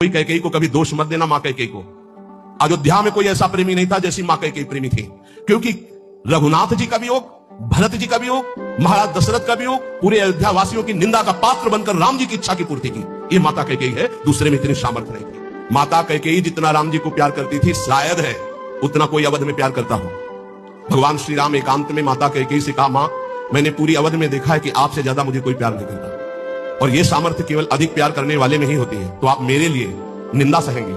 कोई कैकेयी को कभी दोष मत देना। मां कैकेयी को अयोध्या में कोई ऐसा प्रेमी नहीं था जैसी मां कैकेयी प्रेमी थी, क्योंकि रघुनाथ जी का वियोग, भरत जी का वियोग, महाराज दशरथ का वियोग, पूरे अयोध्या वासियों की निंदा का पात्र बनकर राम जी की इच्छा की पूर्ति की। ये माता कैकेयी है, दूसरे में इतनी सामर्थ्य नहीं थी। माता कैकेयी जितना राम जी को प्यार करती थी, शायद है उतना कोई अवध में प्यार करता हो। भगवान श्री राम एकांत में माता कैकेयी से कहा, मां मैंने पूरी अवध में देखा है कि आपसे ज्यादा मुझे कोई प्यार नहीं करता, और ये सामर्थ्य केवल अधिक प्यार करने वाले में ही होती है। तो आप मेरे लिए निंदा सहेंगे,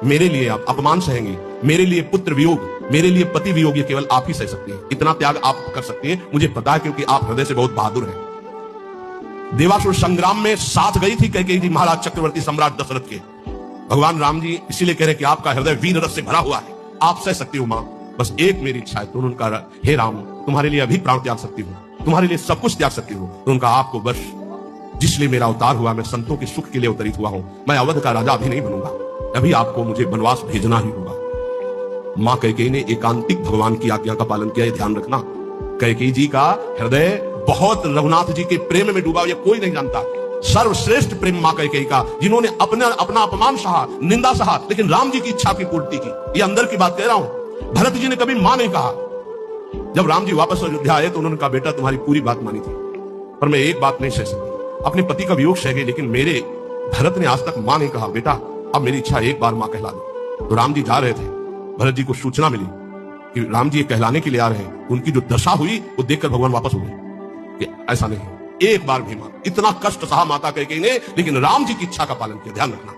मेरे लिए आप अपमान सहेंगे, मेरे लिए पुत्र वियोग, मेरे लिए पति वियोग, ये केवल आप ही सह सकती हैं। इतना त्याग आप कर सकती हैं, मुझे पता है, क्योंकि आप हृदय से बहुत बहादुर हैं। देवासुर संग्राम में साथ गई थी कैकेयी जी महाराज चक्रवर्ती सम्राट दशरथ के। भगवान राम जी इसीलिए कह रहे कि आपका हृदय वीर रस से भरा हुआ है, आप सह सकती हो मां, बस एक मेरी इच्छा है। तो उनका, हे राम तुम्हारे लिए अभी प्राण त्याग सकती हूँ, तुम्हारे लिए सब कुछ त्याग सकती हूँ। तो उनका, आपको बस जिसलिए मेरा अवतार हुआ, मैं संतों के सुख के लिए अवतरित हुआ हूं, मैं अवध का राजा अभी नहीं बनूंगा, अभी आपको मुझे वनवास भेजना ही होगा। मां कैकेयी ने एकांतिक भगवान की आज्ञा का पालन किया, ध्यान रखना। कैकेयी जी का हृदय बहुत रघुनाथ जी के प्रेम में डूबा, ये कोई नहीं जानता। सर्वश्रेष्ठ प्रेम मां कैकेयी का, जिन्होंने अपना अपमान सहा, निंदा सहा, लेकिन राम जी की इच्छा की पूर्ति की। ये अंदर की बात कह रहा हूं। भरत जी ने कभी मां नहीं कहा। जब राम जी वापस अयोध्या आए तो उन्होंने कहा, बेटा तुम्हारी पूरी बात मानी थी, पर मैं एक बात नहीं सह सकती, अपने पति का वियोग सह गई, लेकिन मेरे भरत ने आज तक मां नहीं कहा। बेटा अब मेरी इच्छा एक बार मां कहला दो। तो राम जी जा रहे थे, भरत जी को सूचना मिली कि राम जी ये कहलाने के लिए आ रहे हैं। उनकी जो दशा हुई वो देखकर भगवान वापस हो गए कि ऐसा नहीं है, एक बार भी मां। इतना कष्ट सहा माता कैकेयी ने, लेकिन राम जी की इच्छा का पालन किया। ध्यान रखना।